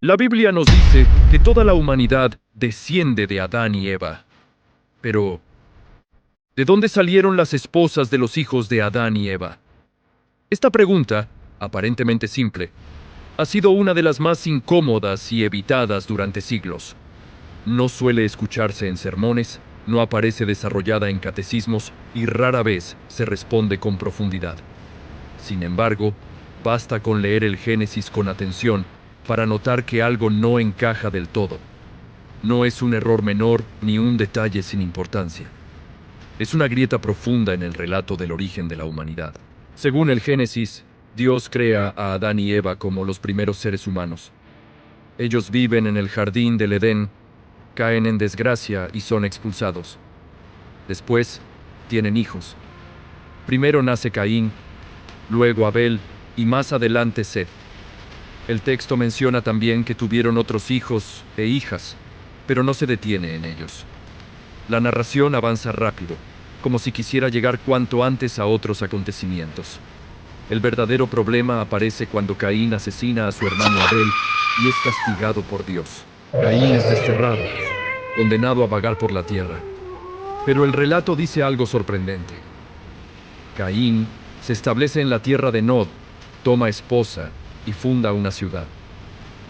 La Biblia nos dice que toda la humanidad desciende de Adán y Eva. Pero, ¿de dónde salieron las esposas de los hijos de Adán y Eva? Esta pregunta, aparentemente simple, ha sido una de las más incómodas y evitadas durante siglos. No suele escucharse en sermones, no aparece desarrollada en catecismos y rara vez se responde con profundidad. Sin embargo, basta con leer el Génesis con atención para notar que algo no encaja del todo. No es un error menor ni un detalle sin importancia. Es una grieta profunda en el relato del origen de la humanidad. Según el Génesis, Dios crea a Adán y Eva como los primeros seres humanos. Ellos viven en el jardín del Edén, caen en desgracia y son expulsados. Después, tienen hijos. Primero nace Caín, luego Abel y más adelante Set. El texto menciona también que tuvieron otros hijos e hijas, pero no se detiene en ellos. La narración avanza rápido, como si quisiera llegar cuanto antes a otros acontecimientos. El verdadero problema aparece cuando Caín asesina a su hermano Abel y es castigado por Dios. Caín es desterrado, condenado a vagar por la tierra. Pero el relato dice algo sorprendente. Caín se establece en la tierra de Nod, toma esposa y funda una ciudad.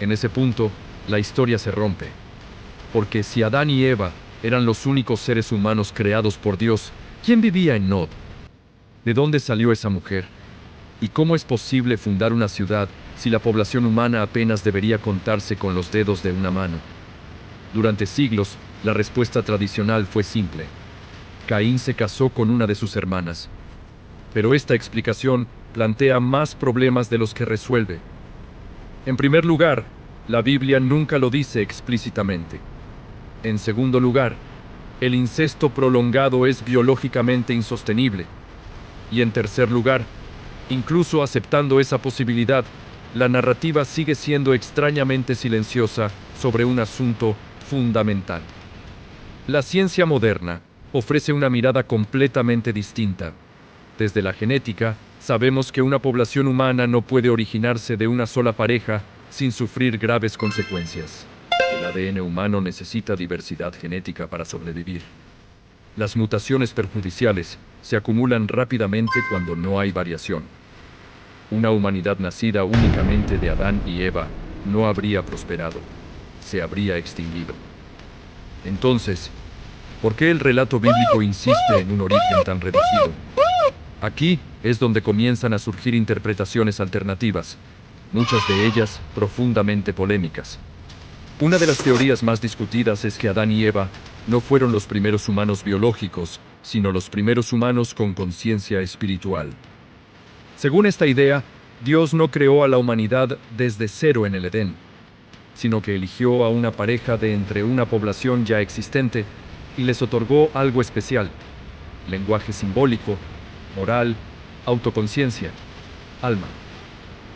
En ese punto, la historia se rompe. Porque si Adán y Eva eran los únicos seres humanos creados por Dios, ¿quién vivía en Nod? ¿De dónde salió esa mujer? ¿Y cómo es posible fundar una ciudad si la población humana apenas debería contarse con los dedos de una mano? Durante siglos, la respuesta tradicional fue simple. Caín se casó con una de sus hermanas. Pero esta explicación plantea más problemas de los que resuelve. En primer lugar, la Biblia nunca lo dice explícitamente. En segundo lugar, el incesto prolongado es biológicamente insostenible. Y en tercer lugar, incluso aceptando esa posibilidad, la narrativa sigue siendo extrañamente silenciosa sobre un asunto fundamental. La ciencia moderna ofrece una mirada completamente distinta. Desde la genética, sabemos que una población humana no puede originarse de una sola pareja sin sufrir graves consecuencias. El ADN humano necesita diversidad genética para sobrevivir. Las mutaciones perjudiciales se acumulan rápidamente cuando no hay variación. Una humanidad nacida únicamente de Adán y Eva no habría prosperado, se habría extinguido. Entonces, ¿por qué el relato bíblico insiste en un origen tan reducido? Aquí es donde comienzan a surgir interpretaciones alternativas, muchas de ellas profundamente polémicas. Una de las teorías más discutidas es que Adán y Eva no fueron los primeros humanos biológicos, sino los primeros humanos con conciencia espiritual. Según esta idea, Dios no creó a la humanidad desde cero en el Edén, sino que eligió a una pareja de entre una población ya existente y les otorgó algo especial: lenguaje simbólico, moral, autoconciencia, alma.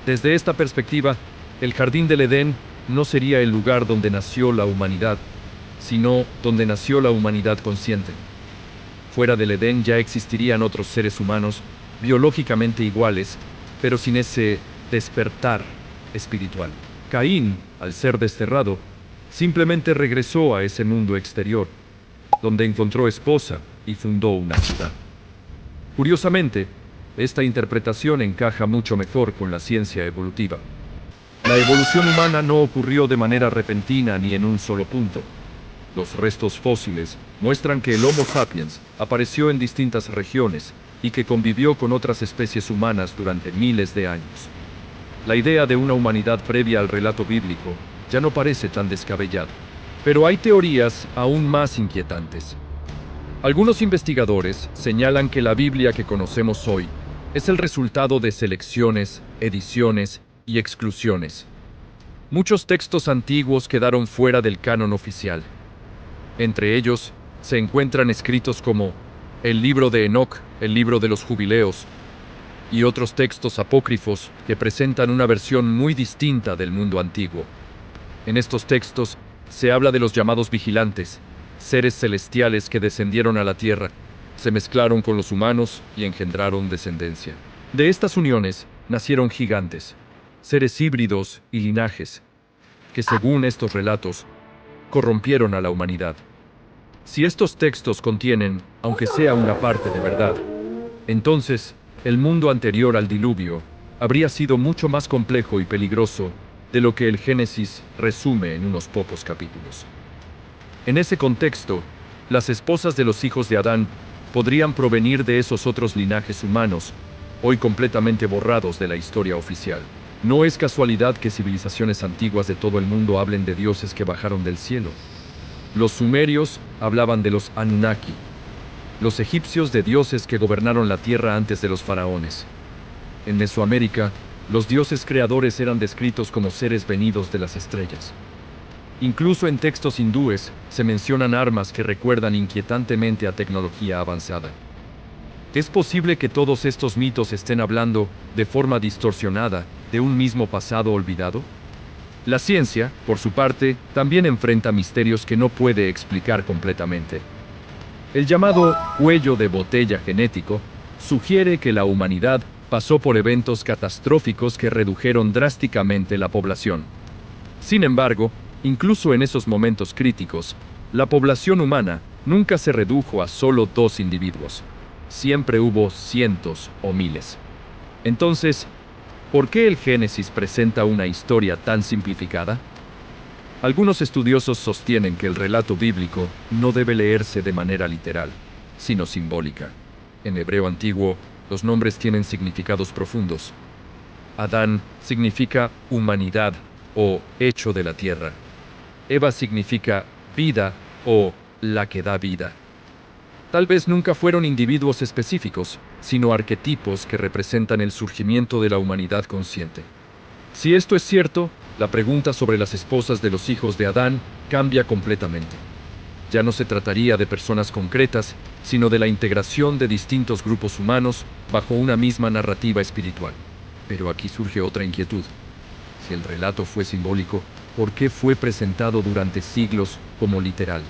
Desde esta perspectiva, el jardín del Edén no sería el lugar donde nació la humanidad, sino donde nació la humanidad consciente. Fuera del Edén ya existirían otros seres humanos, biológicamente iguales, pero sin ese despertar espiritual. Caín, al ser desterrado, simplemente regresó a ese mundo exterior, donde encontró esposa y fundó una ciudad. Curiosamente, esta interpretación encaja mucho mejor con la ciencia evolutiva. La evolución humana no ocurrió de manera repentina ni en un solo punto. Los restos fósiles muestran que el Homo sapiens apareció en distintas regiones y que convivió con otras especies humanas durante miles de años. La idea de una humanidad previa al relato bíblico ya no parece tan descabellada. Pero hay teorías aún más inquietantes. Algunos investigadores señalan que la Biblia que conocemos hoy es el resultado de selecciones, ediciones y exclusiones. Muchos textos antiguos quedaron fuera del canon oficial. Entre ellos se encuentran escritos como el libro de Enoc, el libro de los jubileos, y otros textos apócrifos que presentan una versión muy distinta del mundo antiguo. En estos textos se habla de los llamados vigilantes, seres celestiales que descendieron a la tierra, se mezclaron con los humanos y engendraron descendencia. De estas uniones nacieron gigantes, seres híbridos y linajes. que según estos relatos, corrompieron a la humanidad. Si estos textos contienen, aunque sea una parte de verdad, entonces el mundo anterior al diluvio habría sido mucho más complejo y peligroso de lo que el Génesis resume en unos pocos capítulos. En ese contexto, las esposas de los hijos de Adán podrían provenir de esos otros linajes humanos, hoy completamente borrados de la historia oficial. No es casualidad que civilizaciones antiguas de todo el mundo hablen de dioses que bajaron del cielo. Los sumerios hablaban de los Anunnaki, los egipcios de dioses que gobernaron la tierra antes de los faraones. En Mesoamérica, los dioses creadores eran descritos como seres venidos de las estrellas. Incluso en textos hindúes se mencionan armas que recuerdan inquietantemente a tecnología avanzada. ¿Es posible que todos estos mitos estén hablando, de forma distorsionada, de un mismo pasado olvidado? La ciencia, por su parte, también enfrenta misterios que no puede explicar completamente. El llamado cuello de botella genético sugiere que la humanidad pasó por eventos catastróficos que redujeron drásticamente la población. Sin embargo, incluso en esos momentos críticos, la población humana nunca se redujo a solo 2 individuos. Siempre hubo cientos o miles. Entonces, ¿por qué el Génesis presenta una historia tan simplificada? Algunos estudiosos sostienen que el relato bíblico no debe leerse de manera literal, sino simbólica. En hebreo antiguo, los nombres tienen significados profundos. Adán significa humanidad o hecho de la tierra. Eva significa vida o la que da vida. Tal vez nunca fueron individuos específicos, sino arquetipos que representan el surgimiento de la humanidad consciente. Si esto es cierto, la pregunta sobre las esposas de los hijos de Adán cambia completamente. Ya no se trataría de personas concretas, sino de la integración de distintos grupos humanos bajo una misma narrativa espiritual. Pero aquí surge otra inquietud. Si el relato fue simbólico, ¿por qué fue presentado durante siglos como literal?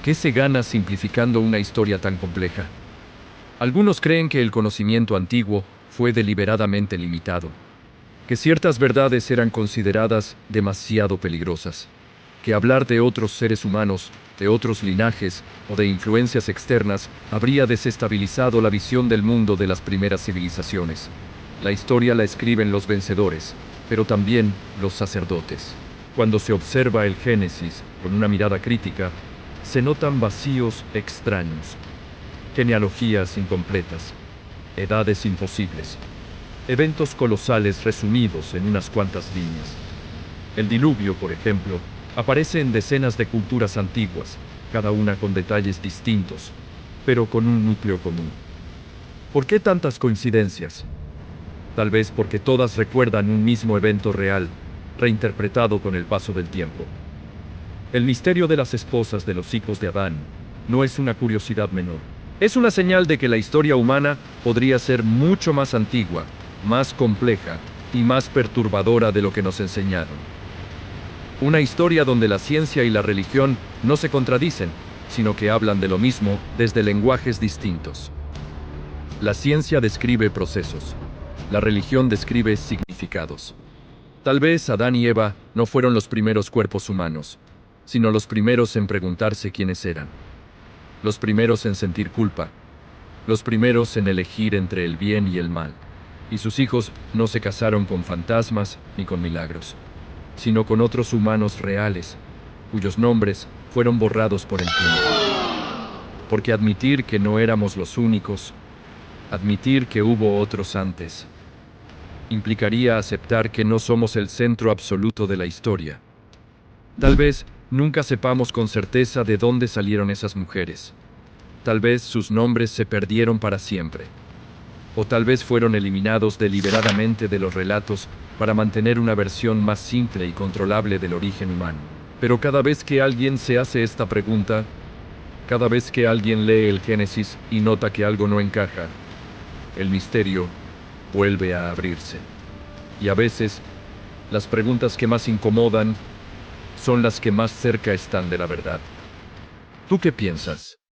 ¿Qué se gana simplificando una historia tan compleja? Algunos creen que el conocimiento antiguo fue deliberadamente limitado, que ciertas verdades eran consideradas demasiado peligrosas, que hablar de otros seres humanos, de otros linajes o de influencias externas habría desestabilizado la visión del mundo de las primeras civilizaciones. La historia la escriben los vencedores, pero también los sacerdotes. Cuando se observa el Génesis con una mirada crítica, se notan vacíos extraños, genealogías incompletas, edades imposibles, eventos colosales resumidos en unas cuantas líneas. El diluvio, por ejemplo, aparece en decenas de culturas antiguas, cada una con detalles distintos, pero con un núcleo común. ¿Por qué tantas coincidencias? Tal vez porque todas recuerdan un mismo evento real, reinterpretado con el paso del tiempo. El misterio de las esposas de los hijos de Adán no es una curiosidad menor. Es una señal de que la historia humana podría ser mucho más antigua, más compleja y más perturbadora de lo que nos enseñaron. Una historia donde la ciencia y la religión no se contradicen, sino que hablan de lo mismo desde lenguajes distintos. La ciencia describe procesos. La religión describe significados. Tal vez Adán y Eva no fueron los primeros cuerpos humanos, sino los primeros en preguntarse quiénes eran. Los primeros en sentir culpa. Los primeros en elegir entre el bien y el mal. Y sus hijos no se casaron con fantasmas ni con milagros, sino con otros humanos reales, cuyos nombres fueron borrados por el tiempo. Porque admitir que no éramos los únicos, admitir que hubo otros antes, implicaría aceptar que no somos el centro absoluto de la historia. Tal vez nunca sepamos con certeza de dónde salieron esas mujeres. Tal vez sus nombres se perdieron para siempre. O tal vez fueron eliminados deliberadamente de los relatos para mantener una versión más simple y controlable del origen humano. Pero cada vez que alguien se hace esta pregunta, cada vez que alguien lee el Génesis y nota que algo no encaja, el misterio vuelve a abrirse. Y a veces, las preguntas que más incomodan son las que más cerca están de la verdad. ¿Tú qué piensas?